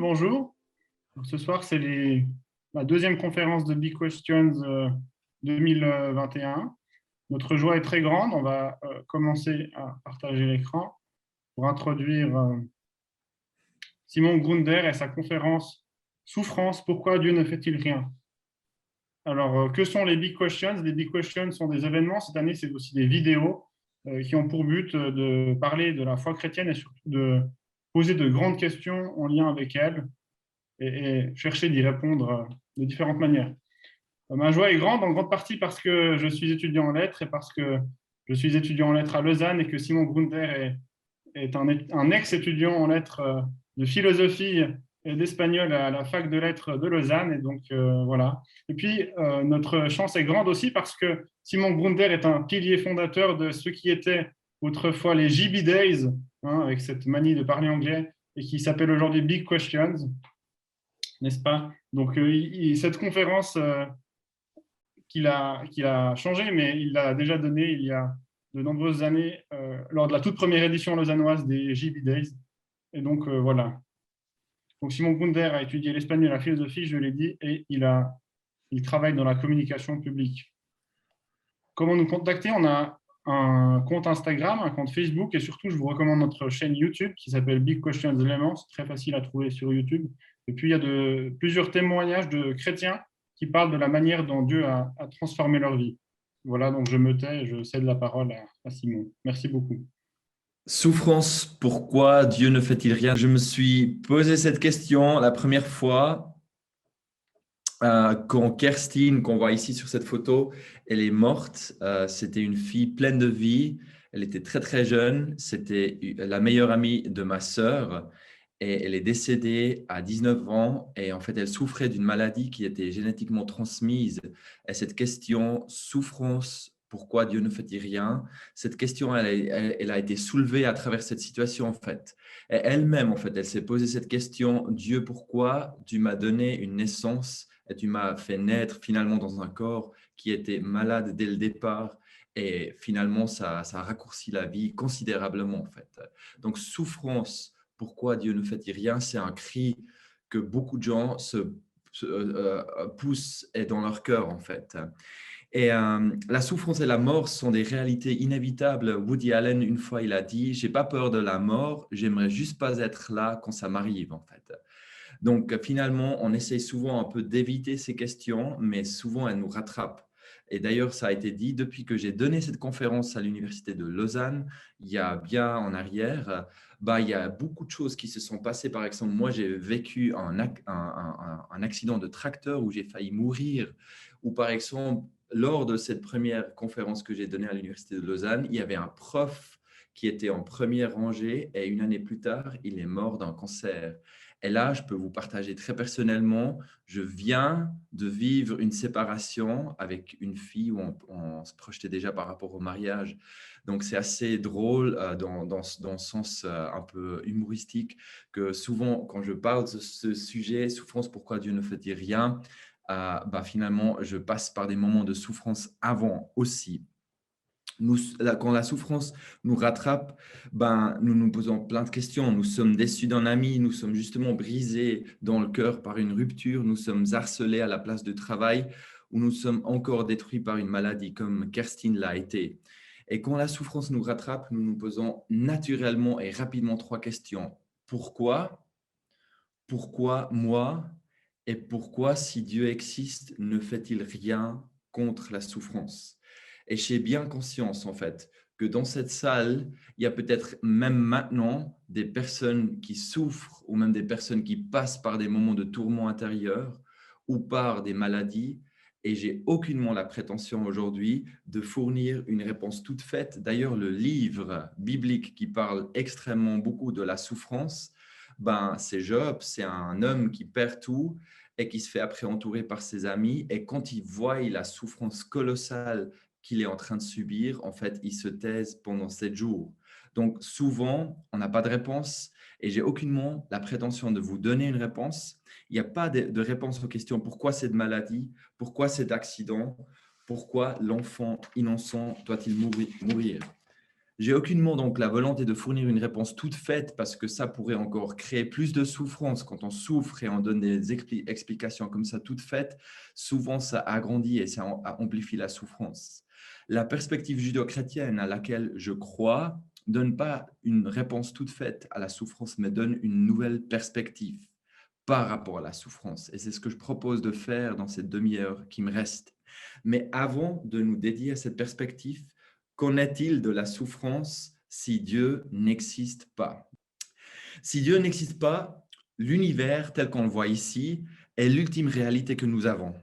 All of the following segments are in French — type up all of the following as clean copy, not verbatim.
bonjour. Ce soir, c'est la deuxième conférence de Big Questions 2021. Notre joie est très grande. On va commencer à partager l'écran pour introduire Simon Grunder et sa conférence Souffrance, pourquoi Dieu ne fait-il rien? Alors, que sont les Big Questions? Les Big Questions sont des événements. Cette année, c'est aussi des vidéos qui ont pour but de parler de la foi chrétienne et surtout de poser de grandes questions en lien avec elle et chercher d'y répondre de différentes manières. Ma joie est grande, en grande partie parce que je suis étudiant en lettres et parce que je suis étudiant en lettres à Lausanne et que Simon Grunder est un ex-étudiant en lettres de philosophie et d'espagnol à la fac de lettres de Lausanne. Et donc, voilà. Et puis, notre chance est grande aussi parce que Simon Grunder est un pilier fondateur de ce qui était autrefois les JB Days, hein, avec cette manie de parler anglais, et qui s'appelle aujourd'hui Big Questions, n'est-ce pas? Donc, cette conférence qu'il a changé, mais il l'a déjà donnée il y a de nombreuses années lors de la toute première édition lausannoise des JB Days. Et donc, voilà. Donc, Simon Grunder a étudié l'espagnol et la philosophie, je l'ai dit, et il travaille dans la communication publique. Comment nous contacter? On a un compte Instagram, un compte Facebook, et surtout, je vous recommande notre chaîne YouTube qui s'appelle Big Questions Lemans. C'est très facile à trouver sur YouTube. Et puis, il y a plusieurs témoignages de chrétiens qui parlent de la manière dont Dieu a transformé leur vie. Voilà, donc je me tais et je cède la parole à Simon. Merci beaucoup. Souffrance, pourquoi Dieu ne fait-il rien? Je me suis posé cette question la première fois quand Kerstin, qu'on voit ici sur cette photo, elle est morte. C'était une fille pleine de vie. Elle était très très jeune. C'était la meilleure amie de ma sœur et elle est décédée à 19 ans. Et en fait, elle souffrait d'une maladie qui était génétiquement transmise. Et cette question, souffrance, pourquoi Dieu ne fait-il rien? Cette question, elle a été soulevée à travers cette situation en fait. Et elle-même, en fait, elle s'est posé cette question, Dieu, pourquoi tu m'as donné une naissance et tu m'as fait naître finalement dans un corps qui était malade dès le départ et finalement ça a raccourci la vie considérablement en fait. Donc souffrance, pourquoi Dieu ne fait-il rien? C'est un cri que beaucoup de gens poussent et dans leur cœur en fait. Et la souffrance et la mort sont des réalités inévitables. Woody Allen, une fois, il a dit, j'ai pas peur de la mort, j'aimerais juste pas être là quand ça m'arrive en fait. Donc, finalement, on essaye souvent un peu d'éviter ces questions, mais souvent, elles nous rattrapent. Et d'ailleurs, ça a été dit depuis que j'ai donné cette conférence à l'Université de Lausanne, il y a bien en arrière, il y a beaucoup de choses qui se sont passées. Par exemple, moi, j'ai vécu un accident de tracteur où j'ai failli mourir. Ou par exemple, lors de cette première conférence que j'ai donnée à l'Université de Lausanne, il y avait un prof qui était en première rangée et une année plus tard, il est mort d'un cancer. Et là, je peux vous partager très personnellement, je viens de vivre une séparation avec une fille où on se projetait déjà par rapport au mariage. Donc, c'est assez drôle dans le sens un peu humoristique que souvent, quand je parle de ce sujet, souffrance, pourquoi Dieu ne fait-il rien, finalement, je passe par des moments de souffrance avant aussi. Quand la souffrance nous rattrape, nous nous posons plein de questions. Nous sommes déçus d'un ami, nous sommes justement brisés dans le cœur par une rupture, nous sommes harcelés à la place de travail ou nous sommes encore détruits par une maladie comme Kerstin l'a été. Et quand la souffrance nous rattrape, nous nous posons naturellement et rapidement trois questions. Pourquoi? Pourquoi moi? Et pourquoi, si Dieu existe, ne fait-il rien contre la souffrance? Et j'ai bien conscience, en fait, que dans cette salle, il y a peut-être même maintenant des personnes qui souffrent ou même des personnes qui passent par des moments de tourment intérieur ou par des maladies. Et j'ai aucunement la prétention aujourd'hui de fournir une réponse toute faite. D'ailleurs, le livre biblique qui parle extrêmement beaucoup de la souffrance, c'est Job, c'est un homme qui perd tout et qui se fait après entourer par ses amis. Et quand il voit la souffrance colossale qu'il est en train de subir, en fait, il se taise pendant 7 jours. Donc, souvent, on n'a pas de réponse et j'ai aucunement la prétention de vous donner une réponse. Il n'y a pas de réponse aux questions pourquoi cette maladie, pourquoi cet accident, pourquoi l'enfant innocent doit-il mourir. J'ai aucunement donc la volonté de fournir une réponse toute faite parce que ça pourrait encore créer plus de souffrance. Quand on souffre et on donne des explications comme ça toutes faites, souvent ça agrandit et ça amplifie la souffrance. La perspective judéo-chrétienne à laquelle je crois donne pas une réponse toute faite à la souffrance, mais donne une nouvelle perspective par rapport à la souffrance. Et c'est ce que je propose de faire dans cette demi-heure qui me reste. Mais avant de nous dédier à cette perspective, qu'en est-il de la souffrance si Dieu n'existe pas? Si Dieu n'existe pas, l'univers tel qu'on le voit ici est l'ultime réalité que nous avons.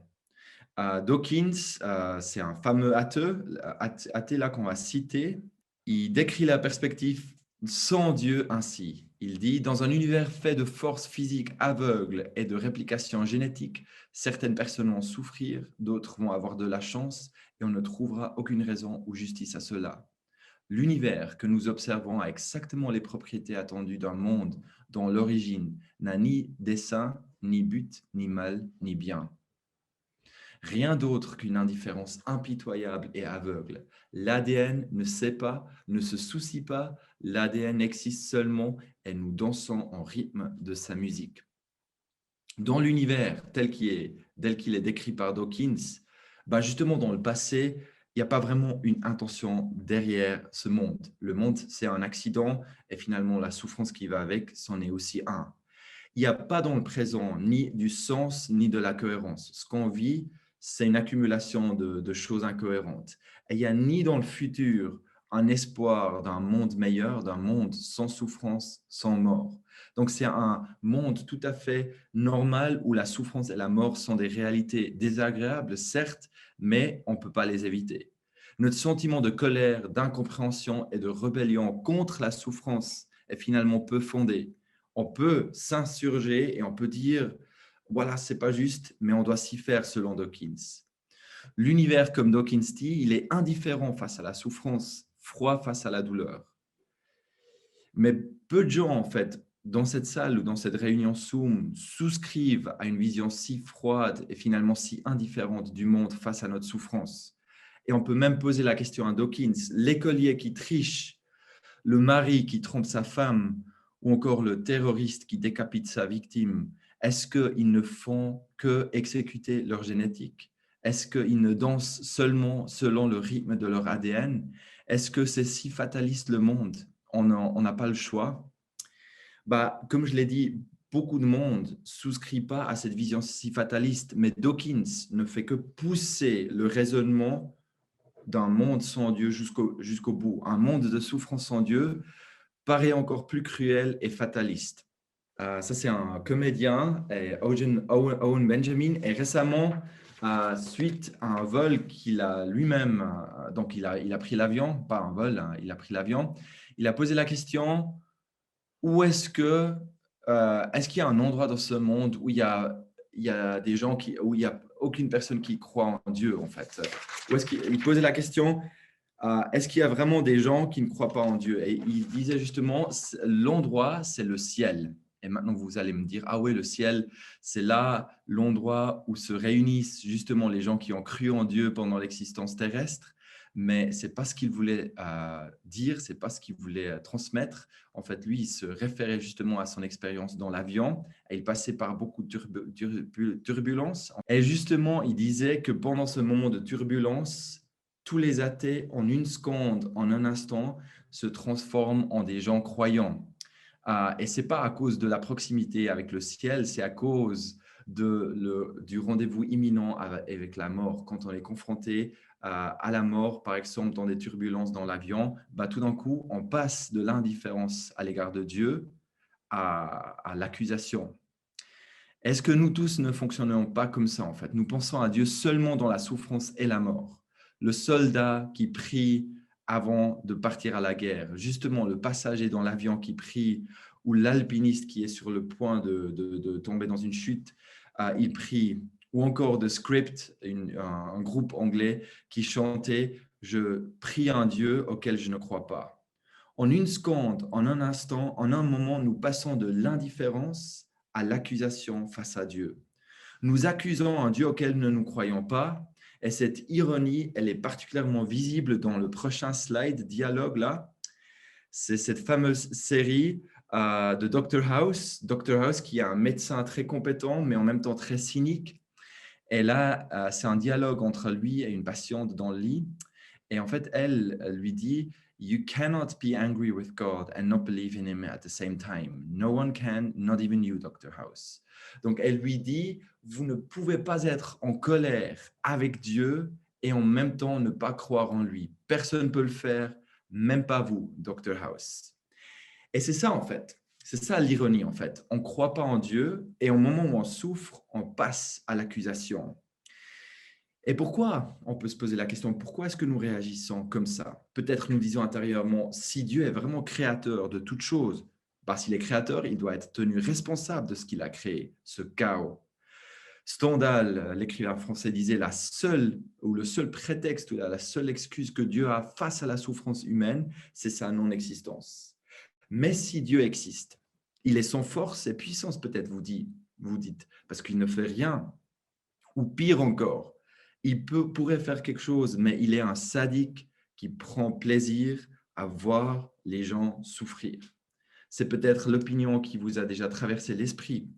Dawkins, c'est un fameux athée là qu'on va citer. Il décrit la perspective sans Dieu ainsi. Il dit, dans un univers fait de forces physiques aveugles et de réplication génétique, certaines personnes vont souffrir, d'autres vont avoir de la chance et on ne trouvera aucune raison ou justice à cela. L'univers que nous observons a exactement les propriétés attendues d'un monde dont l'origine n'a ni dessein, ni but, ni mal, ni bien. Rien d'autre qu'une indifférence impitoyable et aveugle. L'ADN ne sait pas, ne se soucie pas, l'ADN existe seulement et nous dansons en rythme de sa musique. Dans l'univers tel qu'il est décrit par Dawkins, justement dans le passé, il n'y a pas vraiment une intention derrière ce monde. Le monde, c'est un accident et finalement la souffrance qui va avec, c'en est aussi un. Il n'y a pas dans le présent ni du sens ni de la cohérence. Ce qu'on vit, c'est une accumulation de choses incohérentes. Et il n'y a ni dans le futur un espoir d'un monde meilleur, d'un monde sans souffrance, sans mort. Donc c'est un monde tout à fait normal où la souffrance et la mort sont des réalités désagréables, certes, mais on ne peut pas les éviter. Notre sentiment de colère, d'incompréhension et de rébellion contre la souffrance est finalement peu fondé. On peut s'insurger et on peut dire, voilà, c'est pas juste, mais on doit s'y faire selon Dawkins. L'univers, comme Dawkins dit, il est indifférent face à la souffrance, froid face à la douleur. Mais peu de gens, en fait, dans cette salle ou dans cette réunion Zoom, souscrivent à une vision si froide et finalement si indifférente du monde face à notre souffrance. Et on peut même poser la question à Dawkins, l'écolier qui triche, le mari qui trompe sa femme, ou encore le terroriste qui décapite sa victime, est-ce qu'ils ne font que exécuter leur génétique? Est-ce qu'ils ne dansent seulement selon le rythme de leur ADN? Est-ce que c'est si fataliste le monde? On n'a pas le choix. Comme je l'ai dit, beaucoup de monde souscrit pas à cette vision si fataliste, mais Dawkins ne fait que pousser le raisonnement d'un monde sans Dieu jusqu'au bout. Un monde de souffrance sans Dieu paraît encore plus cruel et fataliste. Ça, c'est un comédien, Owen Benjamin, et récemment, suite à un vol qu'il a lui-même, donc il a pris l'avion, pas un vol, hein, il a pris l'avion, il a posé la question, où est-ce qu'il y a un endroit dans ce monde où il y a des gens où il n'y a aucune personne qui croit en Dieu, en fait? Où est-ce qu'il posait la question, est-ce qu'il y a vraiment des gens qui ne croient pas en Dieu? Et il disait justement, l'endroit, c'est le ciel. Et maintenant, vous allez me dire, ah oui, le ciel, c'est là l'endroit où se réunissent justement les gens qui ont cru en Dieu pendant l'existence terrestre. Mais ce n'est pas ce qu'il voulait dire, ce n'est pas ce qu'il voulait transmettre. En fait, lui, il se référait justement à son expérience dans l'avion et il passait par beaucoup de turbulences. Et justement, il disait que pendant ce moment de turbulence, tous les athées, en une seconde, en un instant, se transforment en des gens croyants. Et ce n'est pas à cause de la proximité avec le ciel, c'est à cause du rendez-vous imminent avec la mort. Quand on est confronté à la mort, par exemple, dans des turbulences dans l'avion, tout d'un coup, on passe de l'indifférence à l'égard de Dieu à l'accusation. Est-ce que nous tous ne fonctionnons pas comme ça, en fait? Nous pensons à Dieu seulement dans la souffrance et la mort. Le soldat qui prie avant de partir à la guerre, justement le passager dans l'avion qui prie, ou l'alpiniste qui est sur le point de tomber dans une chute, il prie. Ou encore The Script, un groupe anglais qui chantait « Je prie un Dieu auquel je ne crois pas ». En une seconde, en un instant, en un moment, nous passons de l'indifférence à l'accusation face à Dieu. Nous accusons un Dieu auquel nous ne croyons pas, et cette ironie, elle est particulièrement visible dans le prochain slide, dialogue là. C'est cette fameuse série de Dr House. Dr House qui est un médecin très compétent, mais en même temps très cynique. Et là, c'est un dialogue entre lui et une patiente dans le lit. Et en fait, elle lui dit, You cannot be angry with God and not believe in him at the same time. No one can, not even you, Dr House. Donc, elle lui dit, vous ne pouvez pas être en colère avec Dieu et en même temps ne pas croire en lui. Personne ne peut le faire, même pas vous, Dr House. Et c'est ça, en fait. C'est ça l'ironie, en fait. On ne croit pas en Dieu et au moment où on souffre, on passe à l'accusation. Et pourquoi? On peut se poser la question, pourquoi est-ce que nous réagissons comme ça? Peut-être nous disons intérieurement, si Dieu est vraiment créateur de toutes choses, parce qu'il est créateur, il doit être tenu responsable de ce qu'il a créé, ce chaos. Stendhal, l'écrivain français, disait le seul prétexte ou la seule excuse que Dieu a face à la souffrance humaine, c'est sa non-existence. Mais si Dieu existe, il est sans force et puissance, peut-être vous dites, parce qu'il ne fait rien. Ou pire encore, il pourrait faire quelque chose, mais il est un sadique qui prend plaisir à voir les gens souffrir. C'est peut-être l'opinion qui vous a déjà traversé l'esprit.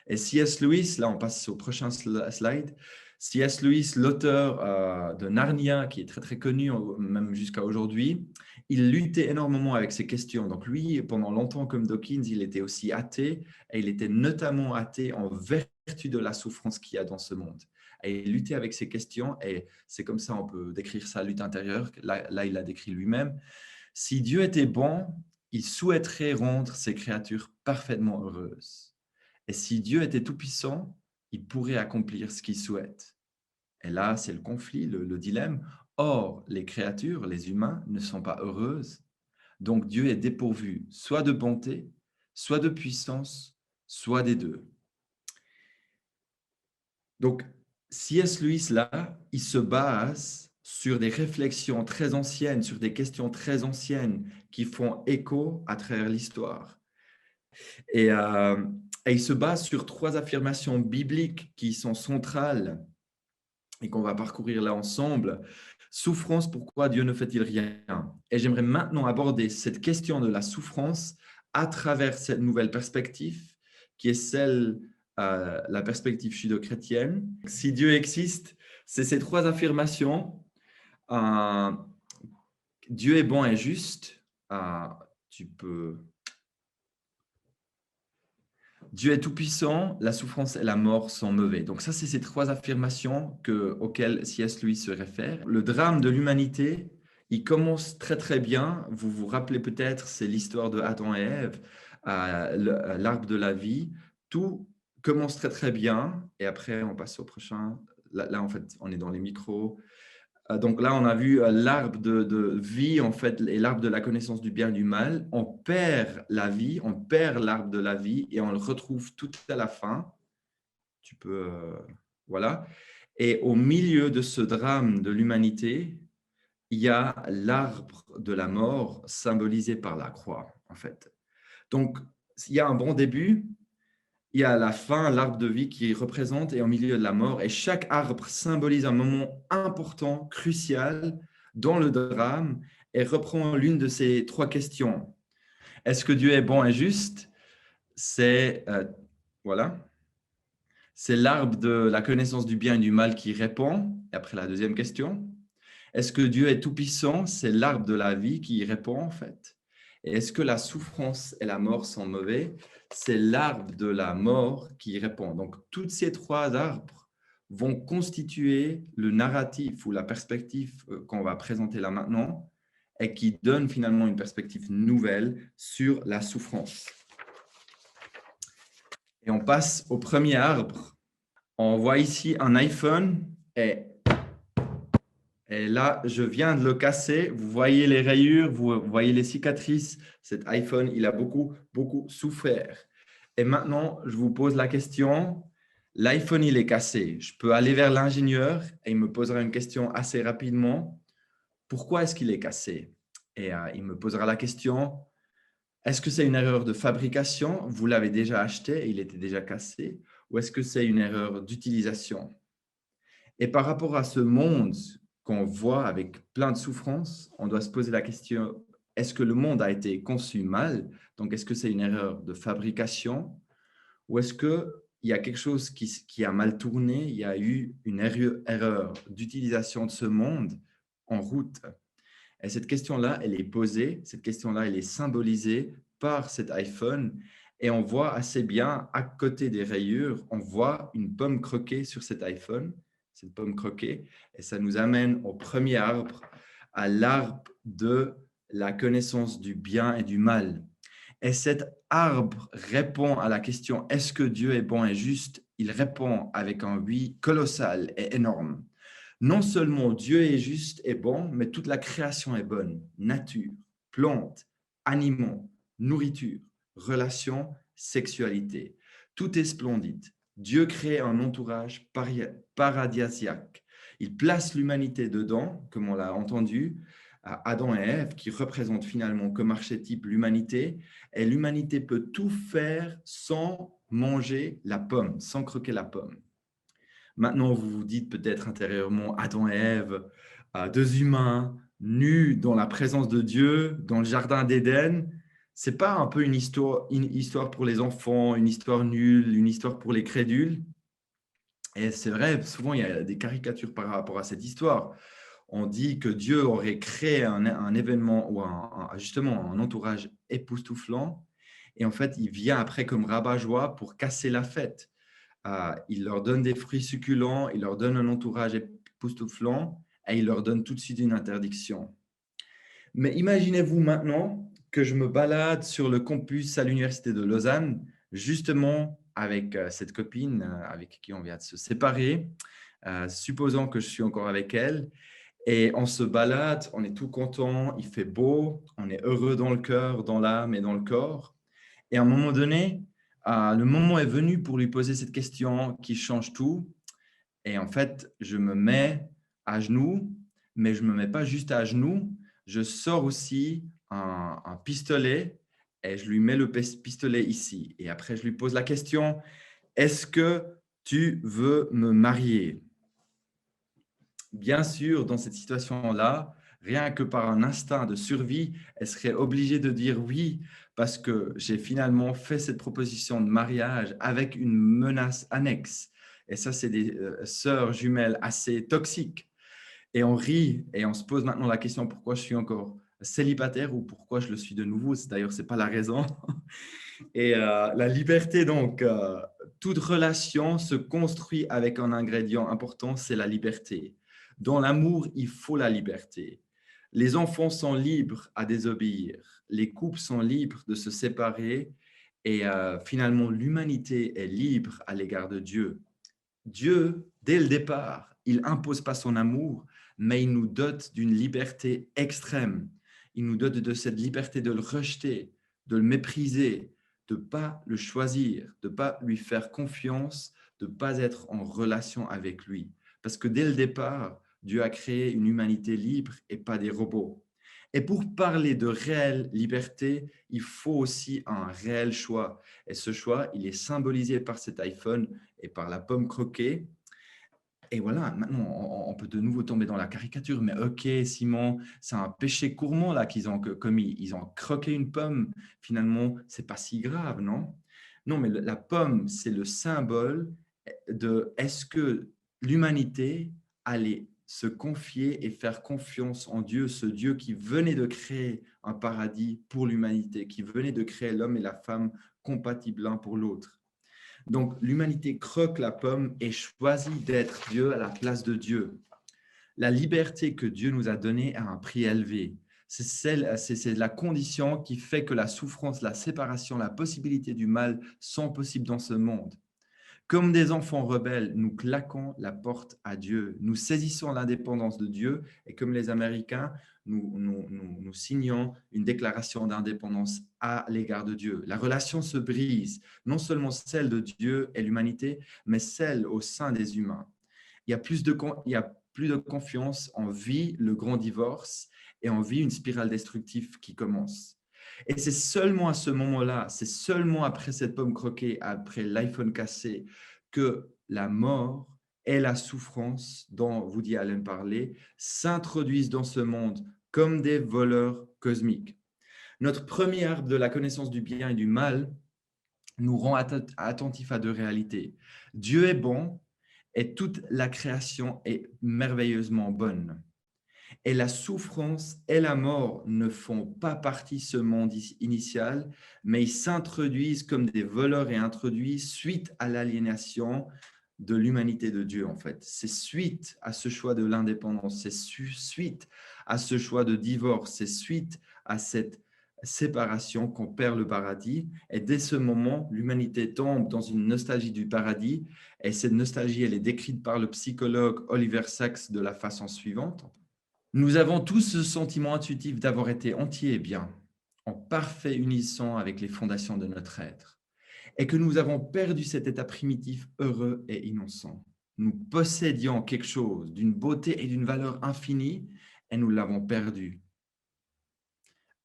Et C.S. Lewis, là on passe au prochain slide, C.S. Lewis, l'auteur de Narnia, qui est très très connu, même jusqu'à aujourd'hui, il luttait énormément avec ces questions. Donc lui, pendant longtemps comme Dawkins, il était aussi athée, et il était notamment athée en vertu de la souffrance qu'il y a dans ce monde. Et il luttait avec ces questions, et c'est comme ça on peut décrire sa lutte intérieure. Là il l'a décrit lui-même. Si Dieu était bon, il souhaiterait rendre ses créatures parfaitement heureuses. Et si Dieu était tout-puissant, il pourrait accomplir ce qu'il souhaite. Et là, c'est le conflit, le dilemme. Or, les créatures, les humains, ne sont pas heureuses. Donc, Dieu est dépourvu soit de bonté, soit de puissance, soit des deux. Donc, C.S. Lewis, là, il se base sur des réflexions très anciennes, sur des questions très anciennes qui font écho à travers l'histoire. Et il se base sur 3 affirmations bibliques qui sont centrales et qu'on va parcourir là ensemble. Souffrance, pourquoi Dieu ne fait-il rien? Et j'aimerais maintenant aborder cette question de la souffrance à travers cette nouvelle perspective qui est celle, la perspective judéo-chrétienne. Si Dieu existe, c'est ces 3 affirmations. Dieu est bon et juste. Tu peux... Dieu est tout-puissant, la souffrance et la mort sont mauvais. Donc ça, c'est ces 3 affirmations auxquelles C.S. Lewis se réfère. Le drame de l'humanité, il commence très très bien. Vous vous rappelez peut-être, c'est l'histoire de Adam et Ève, l'arbre de la vie. Tout commence très très bien. Et après, on passe au prochain. Là en fait, on est dans les micros. Donc là, on a vu l'arbre de vie, en fait, et l'arbre de la connaissance du bien et du mal. On perd la vie, on perd l'arbre de la vie et on le retrouve tout à la fin. Tu peux, voilà. Et au milieu de ce drame de l'humanité, il y a l'arbre de la mort symbolisé par la croix, en fait. Donc, il y a un bon début, il y a la fin, l'arbre de vie qui représente, et au milieu de la mort. Et chaque arbre symbolise un moment important, crucial dans le drame et reprend l'une de ces 3 questions. Est-ce que Dieu est bon et juste? C'est voilà. C'est l'arbre de la connaissance du bien et du mal qui répond. Et après la deuxième question. Est-ce que Dieu est tout-puissant? C'est l'arbre de la vie qui y répond en fait. Et est-ce que la souffrance et la mort sont mauvais? C'est l'arbre de la mort qui y répond. Donc, toutes ces 3 arbres vont constituer le narratif ou la perspective qu'on va présenter là maintenant et qui donne finalement une perspective nouvelle sur la souffrance. Et on passe au premier arbre. On voit ici un iPhone et là, je viens de le casser. Vous voyez les rayures, vous voyez les cicatrices. Cet iPhone, il a beaucoup, beaucoup souffert. Et maintenant, je vous pose la question. L'iPhone, il est cassé. Je peux aller vers l'ingénieur et il me posera une question assez rapidement. Pourquoi est-ce qu'il est cassé? Et il me posera la question, est-ce que c'est une erreur de fabrication? Vous l'avez déjà acheté et il était déjà cassé? Ou est-ce que c'est une erreur d'utilisation? Et par rapport à ce monde qu'on voit avec plein de souffrances, on doit se poser la question est-ce que le monde a été conçu mal? Donc, est-ce que c'est une erreur de fabrication? Ou est-ce qu'il y a quelque chose qui a mal tourné? Il y a eu une erreur d'utilisation de ce monde en route? Et cette question-là, elle est posée, cette question-là, elle est symbolisée par cet iPhone. Et on voit assez bien, à côté des rayures, on voit une pomme croquée sur cet iPhone, cette pomme croquée. Et ça nous amène au premier arbre, à l'arbre de la connaissance du bien et du mal. Et cet arbre répond à la question, est-ce que Dieu est bon et juste? Il répond avec un oui colossal et énorme. Non seulement Dieu est juste et bon, mais toute la création est bonne. Nature, plantes, animaux, nourriture, relations, sexualité. Tout est splendide. Dieu crée un entourage paradisiaque. Il place l'humanité dedans, comme on l'a entendu, Adam et Ève, qui représentent finalement comme archétype l'humanité, et l'humanité peut tout faire sans manger la pomme, sans croquer la pomme. Maintenant, vous vous dites peut-être intérieurement, Adam et Ève, deux humains nus dans la présence de Dieu, dans le jardin d'Éden, c'est pas un peu une histoire pour les enfants, une histoire nulle, une histoire pour les crédules? Et c'est vrai, souvent il y a des caricatures par rapport à cette histoire. On dit que Dieu aurait créé un événement ou justement un entourage époustouflant, et en fait, il vient après comme rabat-joie pour casser la fête. Il leur donne des fruits succulents, il leur donne un entourage époustouflant et il leur donne tout de suite une interdiction. Mais imaginez-vous maintenant que je me balade sur le campus à l'université de Lausanne, justement avec cette copine avec qui on vient de se séparer, supposons que je suis encore avec elle, et on se balade, on est tout content, il fait beau, on est heureux dans le cœur, dans l'âme et dans le corps. Et à un moment donné, le moment est venu pour lui poser cette question qui change tout. Et en fait, je me mets à genoux, mais je ne me mets pas juste à genoux. Je sors aussi un pistolet et je lui mets le pistolet ici. Et après, je lui pose la question, est-ce que tu veux me marier? Bien sûr, dans cette situation-là, rien que par un instinct de survie, elle serait obligée de dire oui parce que j'ai finalement fait cette proposition de mariage avec une menace annexe. Et ça, c'est des sœurs jumelles assez toxiques. Et on rit et on se pose maintenant la question pourquoi je suis encore célibataire ou pourquoi je le suis de nouveau. D'ailleurs, ce n'est pas la raison. Et la liberté, donc, toute relation se construit avec un ingrédient important, c'est la liberté. Dans l'amour, il faut la liberté. Les enfants sont libres à désobéir. Les couples sont libres de se séparer. Et finalement, l'humanité est libre à l'égard de Dieu. Dieu, dès le départ, il n'impose pas son amour, mais il nous dote d'une liberté extrême. Il nous dote de cette liberté de le rejeter, de le mépriser, de ne pas le choisir, de ne pas lui faire confiance, de ne pas être en relation avec lui. Parce que dès le départ, Dieu a créé une humanité libre et pas des robots. Et pour parler de réelle liberté, il faut aussi un réel choix. Et ce choix, il est symbolisé par cet iPhone et par la pomme croquée. Et voilà, maintenant, on peut de nouveau tomber dans la caricature, mais ok, Simon, c'est un péché gourmand là qu'ils ont commis. Ils ont croqué une pomme. Finalement, c'est pas si grave, non? Non, mais la pomme, c'est le symbole de est-ce que l'humanité allait se confier et faire confiance en Dieu, ce Dieu qui venait de créer un paradis pour l'humanité, qui venait de créer l'homme et la femme compatibles l'un pour l'autre. Donc, l'humanité croque la pomme et choisit d'être Dieu à la place de Dieu. La liberté que Dieu nous a donnée a un prix élevé. C'est la condition qui fait que la souffrance, la séparation, la possibilité du mal sont possibles dans ce monde. Comme des enfants rebelles, nous claquons la porte à Dieu. Nous saisissons l'indépendance de Dieu et comme les Américains, nous signons une déclaration d'indépendance à l'égard de Dieu. La relation se brise, non seulement celle de Dieu et l'humanité, mais celle au sein des humains. Il y a plus de confiance, on vit le grand divorce et on vit une spirale destructive qui commence. Et c'est seulement à ce moment-là, c'est seulement après cette pomme croquée, après l'iPhone cassé, que la mort et la souffrance dont Woody Allen parlait s'introduisent dans ce monde comme des voleurs cosmiques. Notre premier arbre de la connaissance du bien et du mal nous rend attentifs à deux réalités. Dieu est bon et toute la création est merveilleusement bonne. Et la souffrance et la mort ne font pas partie de ce monde initial, mais ils s'introduisent comme des voleurs et introduisent suite à l'aliénation de l'humanité de Dieu, en fait. C'est suite à ce choix de l'indépendance, c'est suite à ce choix de divorce, c'est suite à cette séparation qu'on perd le paradis. Et dès ce moment, l'humanité tombe dans une nostalgie du paradis. Et cette nostalgie, elle est décrite par le psychologue Oliver Sacks de la façon suivante. Nous avons tous ce sentiment intuitif d'avoir été entiers et bien, en parfait unisson avec les fondations de notre être, et que nous avons perdu cet état primitif heureux et innocent. Nous possédions quelque chose d'une beauté et d'une valeur infinie, et nous l'avons perdu.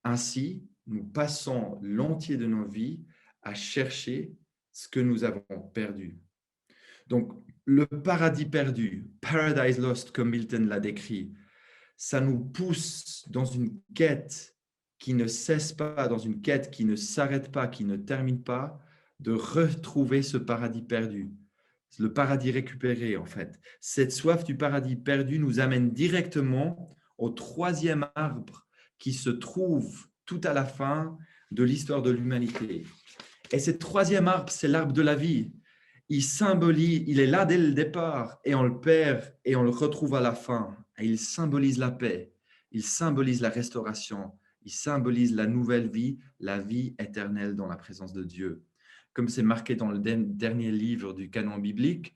Ainsi, nous passons l'entier de nos vies à chercher ce que nous avons perdu. Donc, le paradis perdu, Paradise Lost, comme Milton l'a décrit, ça nous pousse dans une quête qui ne cesse pas, dans une quête qui ne s'arrête pas, qui ne termine pas, de retrouver ce paradis perdu, le paradis récupéré en fait. Cette soif du paradis perdu nous amène directement au troisième arbre qui se trouve tout à la fin de l'histoire de l'humanité. Et ce troisième arbre, c'est l'arbre de la vie. Il symbolise, il est là dès le départ et on le perd et on le retrouve à la fin. Et il symbolise la paix, il symbolise la restauration, il symbolise la nouvelle vie, la vie éternelle dans la présence de Dieu. Comme c'est marqué dans le dernier livre du canon biblique,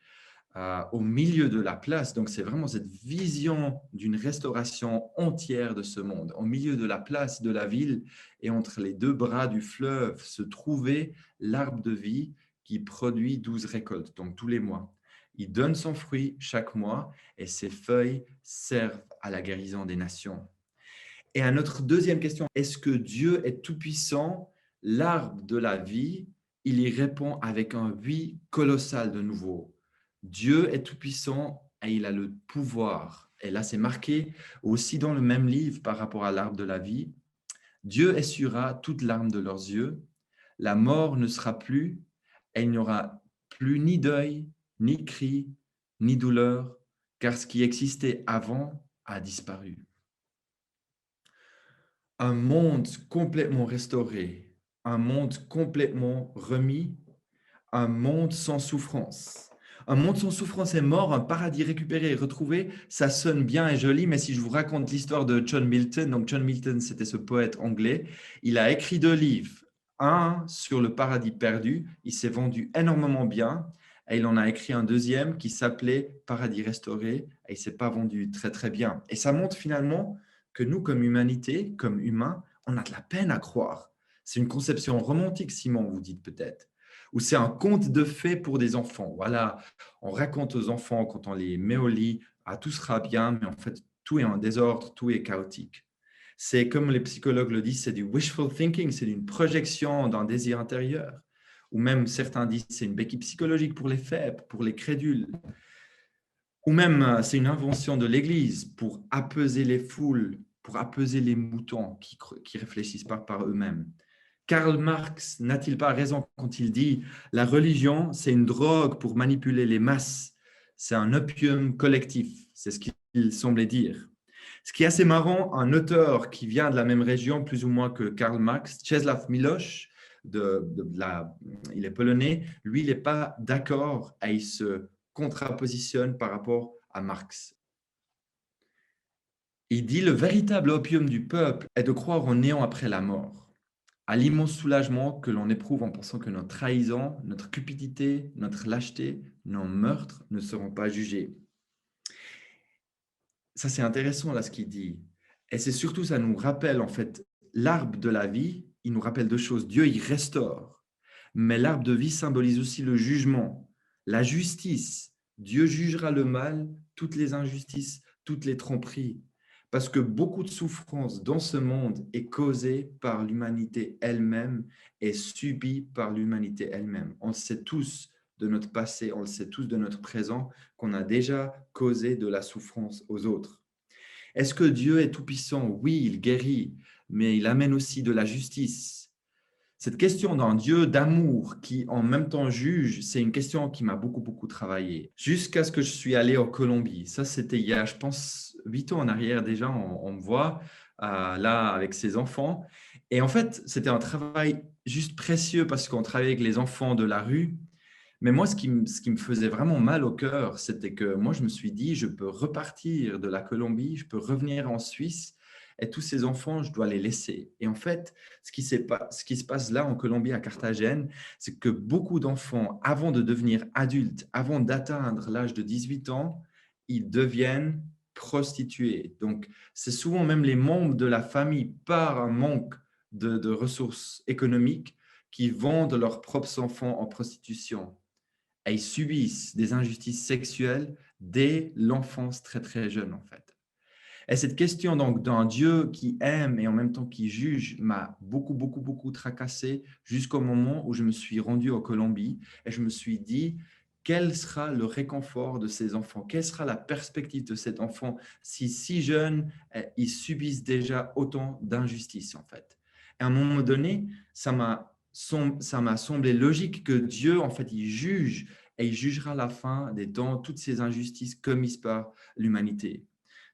au milieu de la place. Donc, c'est vraiment cette vision d'une restauration entière de ce monde. Au milieu de la place de la ville et entre les deux bras du fleuve se trouvait l'arbre de vie qui produit 12 récoltes, donc tous les mois. Il donne son fruit chaque mois et ses feuilles servent à la guérison des nations. Et à notre deuxième question, est-ce que Dieu est tout-puissant? L'arbre de la vie, il y répond avec un oui colossal de nouveau. Dieu est tout-puissant et il a le pouvoir. Et là, c'est marqué aussi dans le même livre par rapport à l'arbre de la vie. Dieu essuiera toute larme de leurs yeux. La mort ne sera plus et il n'y aura plus ni deuil, ni cri, ni douleur, car ce qui existait avant a disparu. Un monde complètement restauré, un monde complètement remis, un monde sans souffrance. Un monde sans souffrance et mort, un paradis récupéré et retrouvé, ça sonne bien et joli, mais si je vous raconte l'histoire de John Milton, donc John Milton, c'était ce poète anglais, il a écrit 2 livres, un sur le paradis perdu, il s'est vendu énormément bien, et il en a écrit un deuxième qui s'appelait Paradis restauré, et il ne s'est pas vendu très très bien. Et ça montre finalement que nous, comme humanité, comme humains, on a de la peine à croire. C'est une conception romantique, Simon, vous dites peut-être, ou c'est un conte de fées pour des enfants. Voilà, on raconte aux enfants quand on les met au lit, ah, tout sera bien, mais en fait, tout est en désordre, tout est chaotique. C'est comme les psychologues le disent, c'est du wishful thinking, c'est une projection d'un désir intérieur. Ou même certains disent c'est une béquille psychologique pour les faibles, pour les crédules. Ou même c'est une invention de l'Église pour apaiser les foules, pour apaiser les moutons qui réfléchissent pas par eux-mêmes. Karl Marx n'a-t-il pas raison quand il dit « La religion, c'est une drogue pour manipuler les masses, c'est un opium collectif », c'est ce qu'il semblait dire. Ce qui est assez marrant, un auteur qui vient de la même région, plus ou moins que Karl Marx, Czesław Miłosz, il est polonais, lui, il n'est pas d'accord et il se contrapositionne par rapport à Marx. Il dit « Le véritable opium du peuple est de croire au néant après la mort. » À l'immense soulagement que l'on éprouve en pensant que notre trahison, notre cupidité, notre lâcheté, nos meurtres ne seront pas jugés. Ça, c'est intéressant là ce qu'il dit. Et c'est surtout, ça nous rappelle en fait, l'arbre de la vie, il nous rappelle 2 choses. Dieu, il restaure. Mais l'arbre de vie symbolise aussi le jugement, la justice. Dieu jugera le mal, toutes les injustices, toutes les tromperies. Parce que beaucoup de souffrance dans ce monde est causée par l'humanité elle-même et subie par l'humanité elle-même. On le sait tous de notre passé, on le sait tous de notre présent, qu'on a déjà causé de la souffrance aux autres. Est-ce que Dieu est tout-puissant? Oui, il guérit, mais il amène aussi de la justice. Cette question d'un Dieu d'amour qui en même temps juge, c'est une question qui m'a beaucoup, beaucoup travaillé. Jusqu'à ce que je suis allé en Colombie. Ça, c'était il y a, je pense, 8 ans en arrière déjà, on me voit là avec ses enfants. Et en fait, c'était un travail juste précieux parce qu'on travaillait avec les enfants de la rue. Mais moi, ce qui me faisait vraiment mal au cœur, c'était que moi, je me suis dit, je peux repartir de la Colombie, je peux revenir en Suisse, et tous ces enfants, je dois les laisser. Et en fait, ce qui se passe là en Colombie, à Carthagène, c'est que beaucoup d'enfants, avant de devenir adultes, avant d'atteindre l'âge de 18 ans, ils deviennent prostitués. Donc, c'est souvent même les membres de la famille, par un manque de ressources économiques, qui vendent leurs propres enfants en prostitution et ils subissent des injustices sexuelles dès l'enfance très très jeune en fait. Et cette question donc d'un Dieu qui aime et en même temps qui juge m'a beaucoup beaucoup beaucoup tracassé jusqu'au moment où je me suis rendu en Colombie et je me suis dit quel sera le réconfort de ces enfants, quelle sera la perspective de cet enfant si jeunes ils subissent déjà autant d'injustices en fait. Et à un moment donné, ça m'a semblé logique que Dieu en fait il juge et il jugera à la fin des temps toutes ces injustices commises par l'humanité.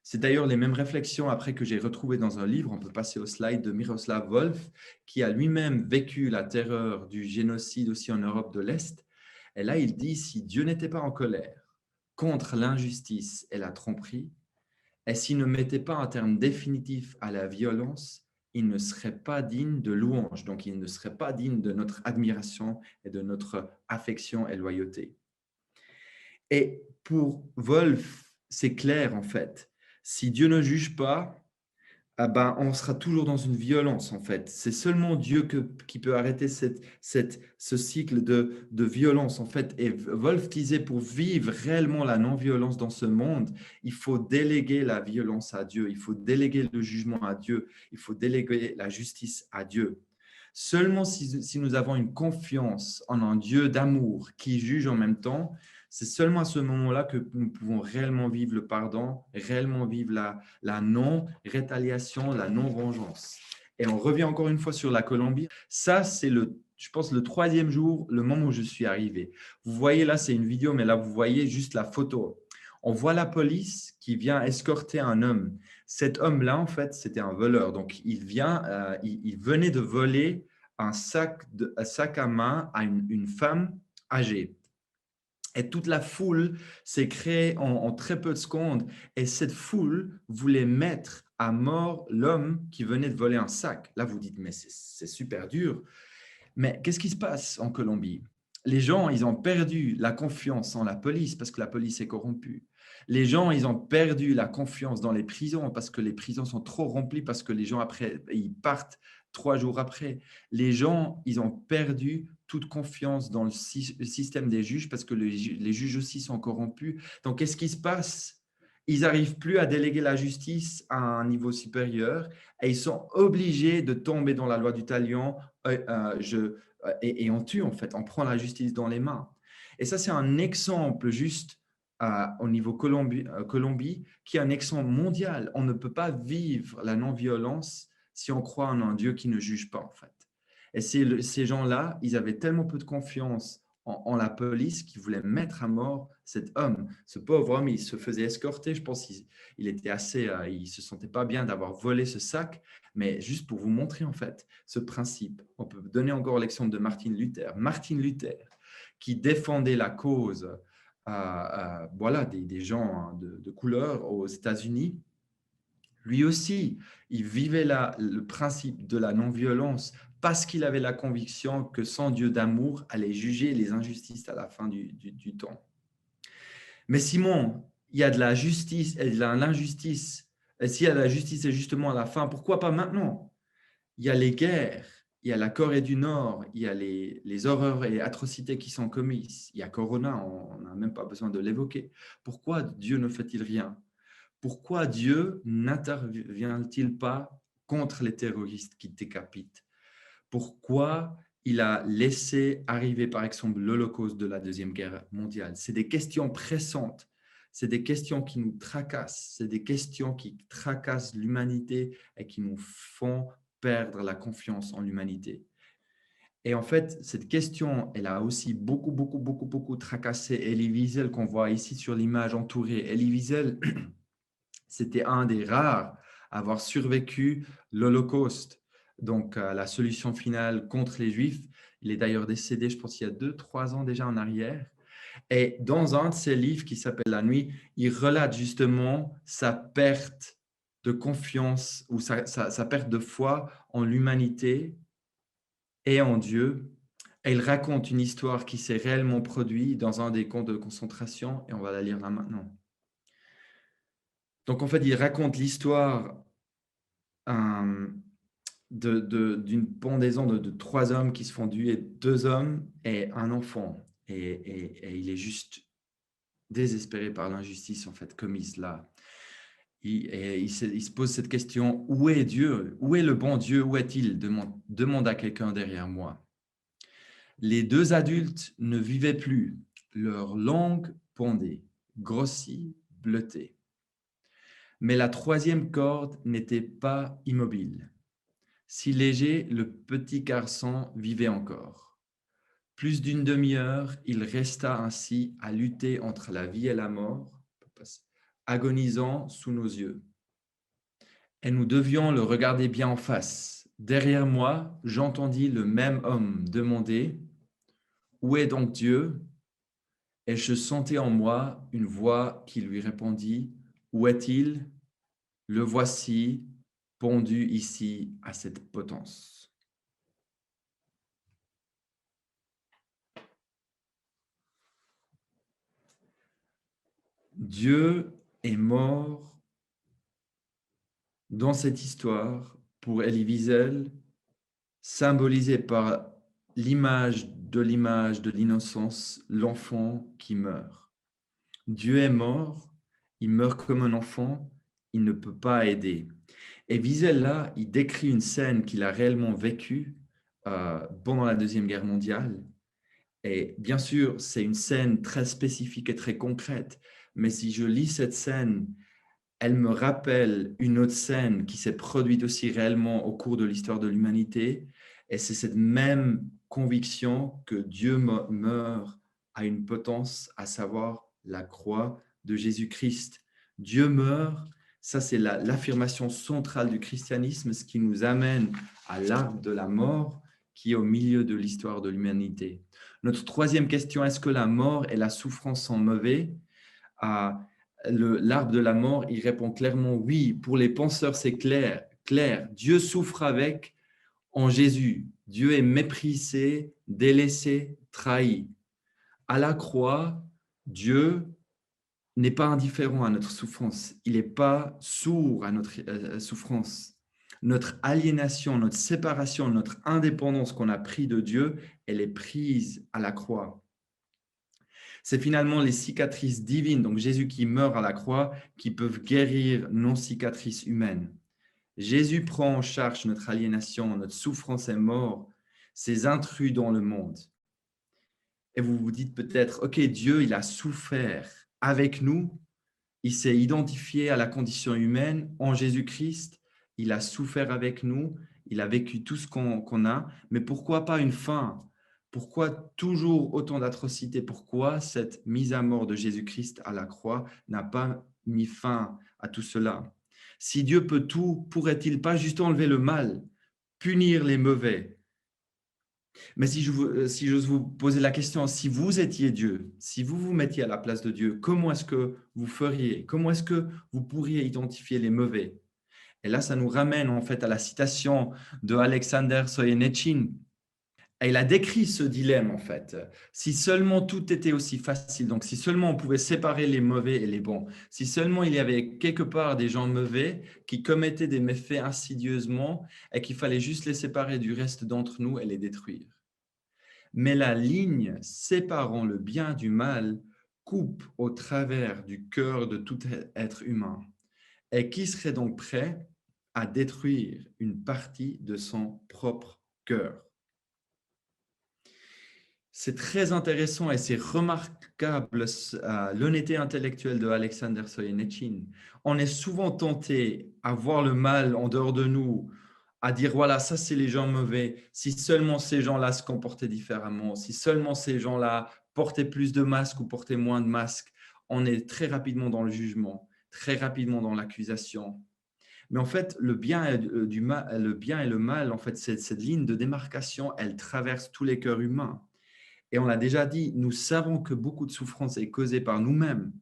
C'est d'ailleurs les mêmes réflexions après que j'ai retrouvées dans un livre, on peut passer au slide, de Miroslav Volf, qui a lui-même vécu la terreur du génocide aussi en Europe de l'Est. Et là, il dit, si Dieu n'était pas en colère contre l'injustice et la tromperie, et s'il ne mettait pas un terme définitif à la violence, il ne serait pas digne de louange, donc il ne serait pas digne de notre admiration et de notre affection et loyauté. Et pour Wolf, c'est clair en fait. Si Dieu ne juge pas, ah ben, on sera toujours dans une violence en fait. C'est seulement Dieu qui peut arrêter ce cycle de violence en fait. Et Wolf disait pour vivre réellement la non-violence dans ce monde, il faut déléguer la violence à Dieu, il faut déléguer le jugement à Dieu, il faut déléguer la justice à Dieu. Seulement si nous avons une confiance en un Dieu d'amour qui juge en même temps, c'est seulement à ce moment-là que nous pouvons réellement vivre le pardon, réellement vivre la non-rétaliation, la non-vengeance. Et on revient encore une fois sur la Colombie. Ça, c'est je pense, le troisième jour, le moment où je suis arrivé. Vous voyez là, c'est une vidéo, mais là, vous voyez juste la photo. On voit la police qui vient escorter un homme. Cet homme-là, en fait, c'était un voleur. Donc, il venait de voler un sac à main à une femme âgée. Et toute la foule s'est créée en très peu de secondes. Et cette foule voulait mettre à mort l'homme qui venait de voler un sac. Là, vous dites, mais c'est super dur. Mais qu'est-ce qui se passe en Colombie? Les gens, ils ont perdu la confiance en la police parce que la police est corrompue. Les gens, ils ont perdu la confiance dans les prisons parce que les prisons sont trop remplies, parce que les gens, après, ils partent 3 jours après. Les gens, ils ont perdu toute confiance dans le système des juges parce que les juges aussi sont corrompus. Donc, qu'est-ce qui se passe? Ils n'arrivent plus à déléguer la justice à un niveau supérieur et ils sont obligés de tomber dans la loi du talion et on tue en fait, on prend la justice dans les mains. Et ça, c'est un exemple juste au niveau Colombie, qui est un exemple mondial. On ne peut pas vivre la non-violence si on croit en un Dieu qui ne juge pas en fait. Et ces gens-là, ils avaient tellement peu de confiance en la police qu'ils voulaient mettre à mort cet homme. Ce pauvre homme, il se faisait escorter. Je pense qu'il était il se sentait pas bien d'avoir volé ce sac. Mais juste pour vous montrer en fait ce principe, on peut donner encore l'exemple de Martin Luther. Martin Luther, qui défendait la cause voilà, des gens de couleur aux États-Unis, lui aussi, il vivait le principe de la non-violence parce qu'il avait la conviction que son Dieu d'amour allait juger les injustices à la fin du temps. Mais Simon, il y a de la justice et de l'injustice. Et s'il y a de la justice et justement à la fin, pourquoi pas maintenant? Il y a les guerres, il y a la Corée du Nord, il y a les horreurs et atrocités qui sont commises. Il y a Corona, on n'a même pas besoin de l'évoquer. Pourquoi Dieu ne fait-il rien? Pourquoi Dieu n'intervient-il pas contre les terroristes qui décapitent? Pourquoi il a laissé arriver, par exemple, l'Holocauste de la Deuxième Guerre mondiale? C'est des questions pressantes, c'est des questions qui nous tracassent, c'est des questions qui tracassent l'humanité et qui nous font perdre la confiance en l'humanité. Et en fait, cette question, elle a aussi beaucoup tracassé Elie Wiesel qu'on voit ici sur l'image entourée. Elie Wiesel, c'était un des rares à avoir survécu l'Holocauste, donc la solution finale contre les Juifs. Il est d'ailleurs décédé, je pense, il y a 2-3 ans déjà en arrière. Et dans un de ses livres qui s'appelle La Nuit, il relate justement sa perte de confiance ou sa perte de foi en l'humanité et en Dieu. Et il raconte une histoire qui s'est réellement produite dans un des camps de concentration, et on va la lire là maintenant. Donc en fait, il raconte l'histoire d'une pendaison de 3 hommes qui se font tuer, 2 hommes et un enfant. Et il est juste désespéré par l'injustice en fait commise là. Il se pose cette question, où est Dieu? Où est le bon Dieu? Où est-il? Demande à quelqu'un derrière moi. Les 2 adultes ne vivaient plus. Leur langue pendait, grossie, bleutée. Mais la 3e corde n'était pas immobile. Si léger, le petit garçon vivait encore. Plus d'une demi-heure, il resta ainsi à lutter entre la vie et la mort, agonisant sous nos yeux. Et nous devions le regarder bien en face. Derrière moi, j'entendis le même homme demander « Où est donc Dieu ?» Et je sentais en moi une voix qui lui répondit « Où est-il? Le voici, pendu ici à cette potence. » Dieu est mort dans cette histoire pour Elie Wiesel, symbolisé par l'image de l'innocence, l'enfant qui meurt. Dieu est mort, il meurt comme un enfant, il ne peut pas aider. Et Wiesel, là, il décrit une scène qu'il a réellement vécue pendant la Deuxième Guerre mondiale. Et bien sûr, c'est une scène très spécifique et très concrète, mais si je lis cette scène, elle me rappelle une autre scène qui s'est produite aussi réellement au cours de l'histoire de l'humanité. Et c'est cette même conviction que Dieu meurt à une potence, à savoir la croix de Jésus-Christ. Dieu meurt, ça c'est l'affirmation centrale du christianisme, ce qui nous amène à l'arbre de la mort qui est au milieu de l'histoire de l'humanité. Notre 3e question, est-ce que la mort et la souffrance sont mauvais? L'arbre de la mort, il répond clairement oui. Pour les penseurs, c'est clair. Dieu souffre avec en Jésus. Dieu est méprisé, délaissé, trahi. À la croix, Dieu n'est pas indifférent à notre souffrance. Il n'est pas sourd à notre souffrance. Notre aliénation, notre séparation, notre indépendance qu'on a pris de Dieu, elle est prise à la croix. C'est finalement les cicatrices divines, donc Jésus qui meurt à la croix, qui peuvent guérir nos cicatrices humaines. Jésus prend en charge notre aliénation, notre souffrance et mort, ces intrus dans le monde. Et vous vous dites peut-être, ok, Dieu, il a souffert avec nous, il s'est identifié à la condition humaine en Jésus-Christ, il a souffert avec nous, il a vécu tout ce qu'on a, mais pourquoi pas une fin? Pourquoi toujours autant d'atrocités? Pourquoi cette mise à mort de Jésus-Christ à la croix n'a pas mis fin à tout cela? Si Dieu peut tout, pourrait-il pas juste enlever le mal, punir les mauvais? Mais si j'ose vous poser la question, si vous étiez Dieu, si vous vous mettiez à la place de Dieu, comment est-ce que vous feriez? Comment est-ce que vous pourriez identifier les mauvais? Et là, ça nous ramène en fait à la citation de Alexander Solzhenitsyn. Et il a décrit ce dilemme en fait. Si seulement tout était aussi facile, donc si seulement on pouvait séparer les mauvais et les bons, si seulement il y avait quelque part des gens mauvais qui commettaient des méfaits insidieusement et qu'il fallait juste les séparer du reste d'entre nous et les détruire. Mais la ligne séparant le bien du mal coupe au travers du cœur de tout être humain. Et qui serait donc prêt à détruire une partie de son propre cœur? C'est très intéressant et c'est remarquable l'honnêteté intellectuelle de Alexander Solzhenitsyn. On est souvent tenté à voir le mal en dehors de nous, à dire, voilà, ça, c'est les gens mauvais. Si seulement ces gens-là se comportaient différemment, si seulement ces gens-là portaient plus de masques ou portaient moins de masques, on est très rapidement dans le jugement, très rapidement dans l'accusation. Mais en fait, le bien et le mal, en fait, cette ligne de démarcation, elle traverse tous les cœurs humains. Et on l'a déjà dit, nous savons que beaucoup de souffrance est causée par nous-mêmes.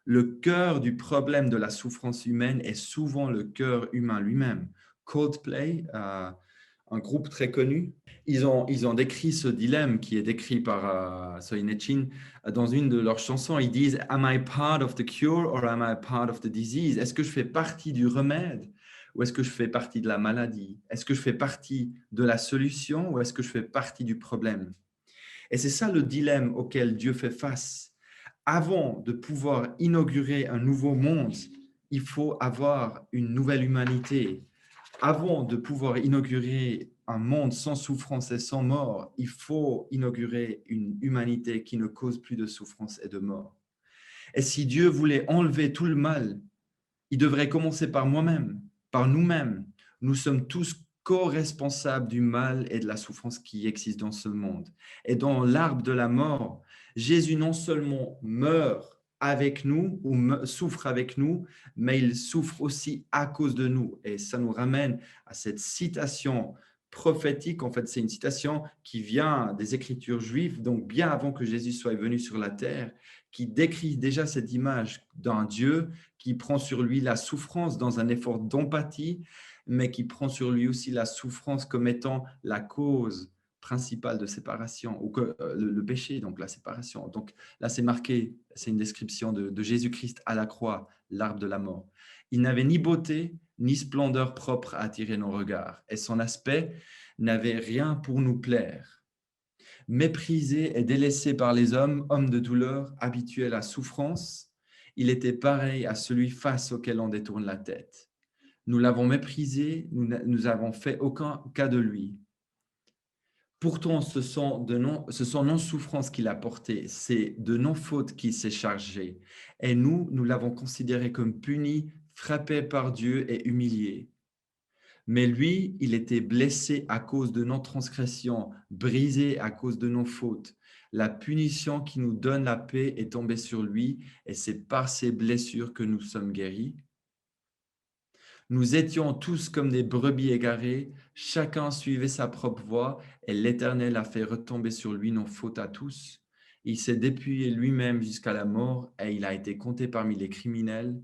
Le cœur du problème de la souffrance humaine est souvent le cœur humain lui-même. Coldplay, un groupe très connu, ils ont décrit ce dilemme qui est décrit par Soinechin dans une de leurs chansons. Ils disent « Am I part of the cure or am I part of the disease ?» Est-ce que je fais partie du remède ou est-ce que je fais partie de la maladie? Est-ce que je fais partie de la solution ou est-ce que je fais partie du problème? Et c'est ça le dilemme auquel Dieu fait face. Avant de pouvoir inaugurer un nouveau monde, il faut avoir une nouvelle humanité. Avant de pouvoir inaugurer un monde sans souffrance et sans mort, il faut inaugurer une humanité qui ne cause plus de souffrance et de mort. Et si Dieu voulait enlever tout le mal, il devrait commencer par moi-même, par nous-mêmes. Nous sommes tous co-responsables du mal et de la souffrance qui existe dans ce monde. Et dans l'arbre de la mort, Jésus non seulement meurt avec nous ou souffre avec nous, mais il souffre aussi à cause de nous. Et ça nous ramène à cette citation prophétique. En fait, c'est une citation qui vient des Écritures juives, donc bien avant que Jésus soit venu sur la terre, qui décrit déjà cette image d'un Dieu qui prend sur lui la souffrance dans un effort d'empathie, mais qui prend sur lui aussi la souffrance comme étant la cause principale de séparation, ou que le péché, donc la séparation. Donc là, c'est marqué, c'est une description de Jésus-Christ à la croix, l'arbre de la mort. Il n'avait ni beauté, ni splendeur propre à attirer nos regards, et son aspect n'avait rien pour nous plaire. Méprisé et délaissé par les hommes, homme de douleur, habitué à la souffrance, il était pareil à celui face auquel on détourne la tête. Nous l'avons méprisé, nous n'avons fait aucun cas de lui. Pourtant, ce sont nos souffrances qu'il a portées, c'est de nos fautes qu'il s'est chargé. Et nous l'avons considéré comme puni, frappé par Dieu et humilié. Mais lui, il était blessé à cause de nos transgressions, brisé à cause de nos fautes. La punition qui nous donne la paix est tombée sur lui et c'est par ses blessures que nous sommes guéris. Nous étions tous comme des brebis égarées, chacun suivait sa propre voie et l'Éternel a fait retomber sur lui nos fautes à tous. Il s'est dépouillé lui-même jusqu'à la mort et il a été compté parmi les criminels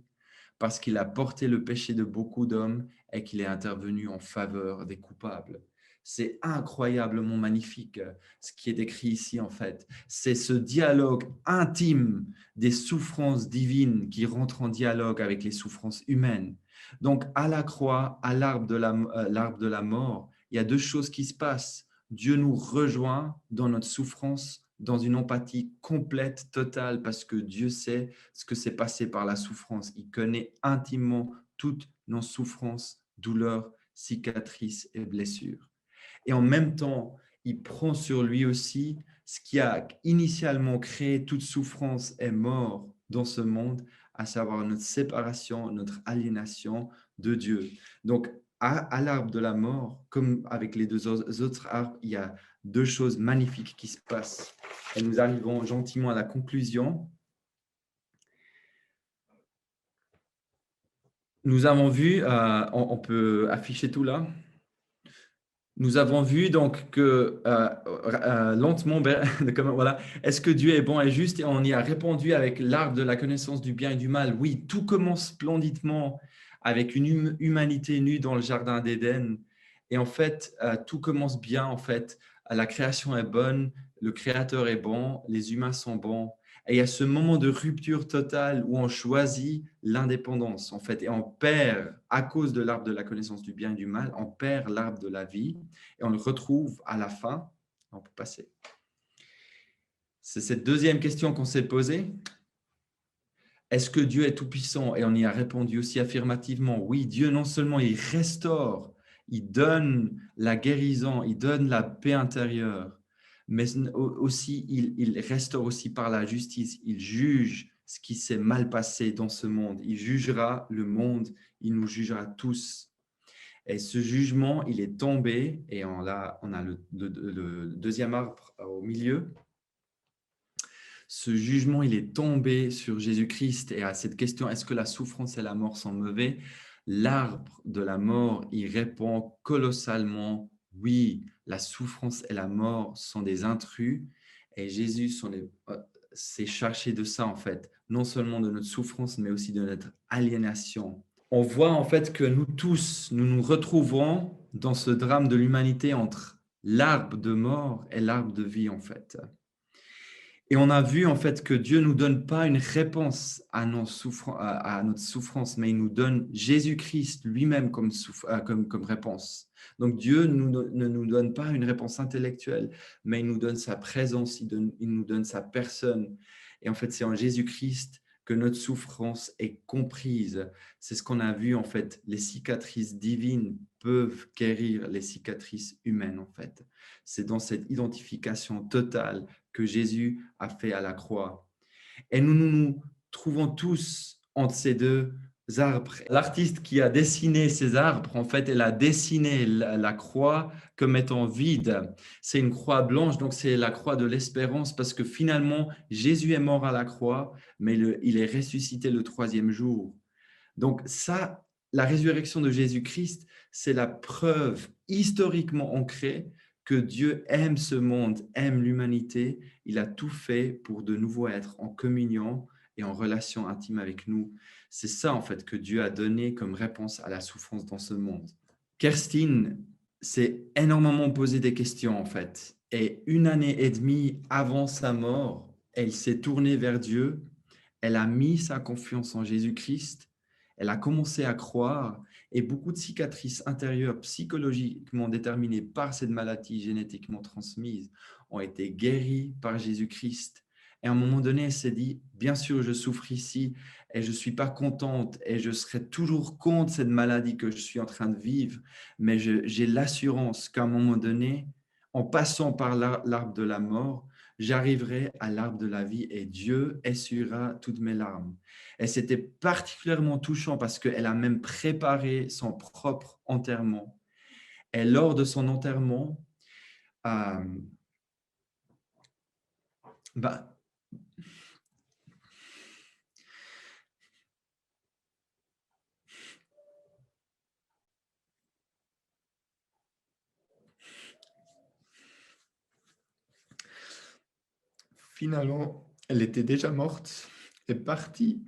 parce qu'il a porté le péché de beaucoup d'hommes et qu'il est intervenu en faveur des coupables. C'est incroyablement magnifique ce qui est écrit ici en fait. C'est ce dialogue intime des souffrances divines qui rentrent en dialogue avec les souffrances humaines. Donc à la croix, à l'arbre de la mort, il y a deux choses qui se passent. Dieu nous rejoint dans notre souffrance, dans une empathie complète, totale, parce que Dieu sait ce que s'est passé par la souffrance. Il connaît intimement toutes nos souffrances, douleurs, cicatrices et blessures. Et en même temps, il prend sur lui aussi ce qui a initialement créé toute souffrance et mort dans ce monde, à savoir notre séparation, notre aliénation de Dieu. Donc, à l'arbre de la mort, comme avec les deux autres arbres, il y a deux choses magnifiques qui se passent. Et nous arrivons gentiment à la conclusion. Nous avons vu, on peut afficher tout là. Nous avons vu donc que lentement, voilà, est-ce que Dieu est bon et juste? Et on y a répondu avec l'arbre de la connaissance du bien et du mal. Oui, tout commence splendidement avec une humanité nue dans le jardin d'Éden. Et en fait, tout commence bien. En fait, la création est bonne, le Créateur est bon, les humains sont bons. Et il y a ce moment de rupture totale où on choisit l'indépendance, en fait, et on perd, à cause de l'arbre de la connaissance du bien et du mal, on perd l'arbre de la vie, et on le retrouve à la fin. On peut passer. C'est cette deuxième question qu'on s'est posée. Est-ce que Dieu est tout-puissant? Et on y a répondu aussi affirmativement. Oui, Dieu non seulement il restaure, il donne la guérison, il donne la paix intérieure, mais aussi il restaure aussi par la justice. Il juge ce qui s'est mal passé dans ce monde. Il jugera le monde, il nous jugera tous. Et ce jugement, il est tombé, et on a le deuxième arbre au milieu. Ce jugement, il est tombé sur Jésus-Christ. Et à cette question, est-ce que la souffrance et la mort sont mauvais? L'arbre de la mort, il répond colossalement, oui, la souffrance et la mort sont des intrus. Et Jésus s'est chargé de ça, en fait, non seulement de notre souffrance, mais aussi de notre aliénation. On voit en fait que nous tous, nous nous retrouvons dans ce drame de l'humanité entre l'arbre de mort et l'arbre de vie, en fait. Et on a vu en fait que Dieu ne nous donne pas une réponse à notre souffrance, mais il nous donne Jésus-Christ lui-même comme réponse. Donc Dieu ne nous donne pas une réponse intellectuelle, mais il nous donne sa présence, il nous donne sa personne. Et en fait, c'est en Jésus-Christ que notre souffrance est comprise. C'est ce qu'on a vu en fait. Les cicatrices divines peuvent guérir les cicatrices humaines en fait. C'est dans cette identification totale que Jésus a fait à la croix. Et nous trouvons tous entre ces deux arbres. L'artiste qui a dessiné ces arbres, en fait, elle a dessiné la croix comme étant vide. C'est une croix blanche, donc c'est la croix de l'espérance, parce que finalement, Jésus est mort à la croix, mais il est ressuscité le troisième jour. Donc ça, la résurrection de Jésus-Christ, c'est la preuve historiquement ancrée que Dieu aime ce monde, aime l'humanité. Il a tout fait pour de nouveau être en communion et en relation intime avec nous. C'est ça, en fait, que Dieu a donné comme réponse à la souffrance dans ce monde. Kerstin s'est énormément posé des questions, en fait. Et 1 année et demie avant sa mort, elle s'est tournée vers Dieu. Elle a mis sa confiance en Jésus-Christ. Elle a commencé à croire et beaucoup de cicatrices intérieures psychologiquement déterminées par cette maladie génétiquement transmise ont été guéries par Jésus-Christ. Et à un moment donné, elle s'est dit, bien sûr, je souffre ici et je ne suis pas contente et je serai toujours contre cette maladie que je suis en train de vivre, mais j'ai l'assurance qu'à un moment donné, en passant par l'arbre de la mort, j'arriverai à l'arbre de la vie et Dieu essuiera toutes mes larmes. Et c'était particulièrement touchant parce qu'elle a même préparé son propre enterrement. Et lors de son enterrement, euh, bah, finalement, elle était déjà morte et partie.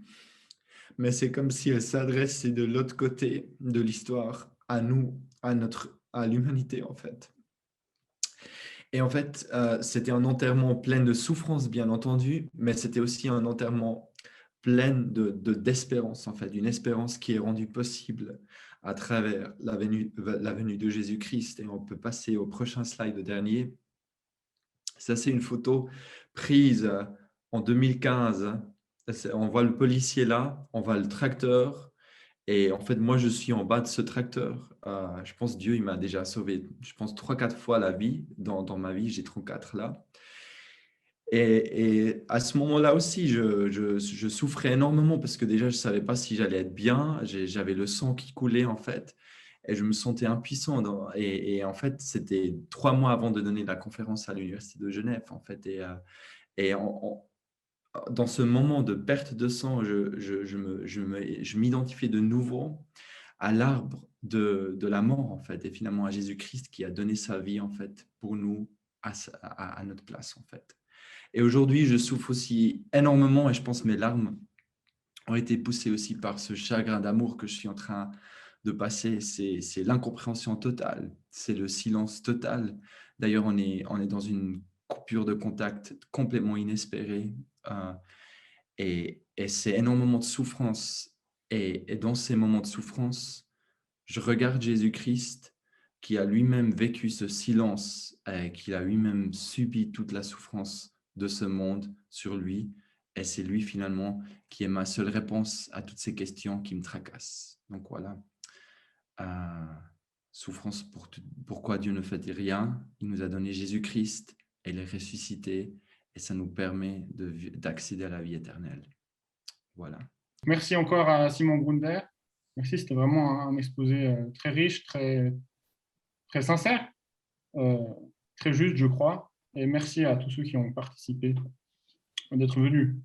Mais c'est comme si elle s'adressait de l'autre côté de l'histoire, à nous, à l'humanité en fait. Et en fait, c'était un enterrement plein de souffrance, bien entendu, mais c'était aussi un enterrement plein d'espérance, en fait, d'une espérance qui est rendue possible à travers la venue de Jésus-Christ. Et on peut passer au prochain slide, le dernier. Ça, c'est une photo prise en 2015. On voit le policier là, on voit le tracteur. Et en fait, moi, je suis en bas de ce tracteur. Je pense que Dieu, il m'a déjà sauvé, je pense, 3-4 fois la vie. Dans ma vie, j'ai 34 là. Et à ce moment-là aussi, je souffrais énormément parce que déjà, je ne savais pas si j'allais être bien. J'avais le sang qui coulait, en fait. Et je me sentais impuissant. Et en fait, c'était 3 mois avant de donner la conférence à l'Université de Genève, en fait. Dans ce moment de perte de sang, je m'identifiais de nouveau à l'arbre de la mort, en fait, et finalement à Jésus-Christ qui a donné sa vie, en fait, pour nous, à notre place, en fait. Et aujourd'hui, je souffre aussi énormément et je pense que mes larmes ont été poussées aussi par ce chagrin d'amour que je suis en train de passer. C'est l'incompréhension totale, c'est le silence total. D'ailleurs, on est dans une coupure de contact complètement inespérée et c'est énormément de souffrance. Et dans ces moments de souffrance, je regarde Jésus-Christ qui a lui-même vécu ce silence, qui a lui-même subi toute la souffrance de ce monde sur lui. Et c'est lui finalement qui est ma seule réponse à toutes ces questions qui me tracassent. Donc voilà. Souffrance pourquoi Dieu ne fait rien. Il nous a donné Jésus-Christ et il est ressuscité et ça nous permet d'accéder à la vie éternelle. Voilà. Merci encore à Simon Grunder. Merci, c'était vraiment un exposé très riche, très sincère, euh, très juste, je crois. Et merci à tous ceux qui ont participé d'être venus.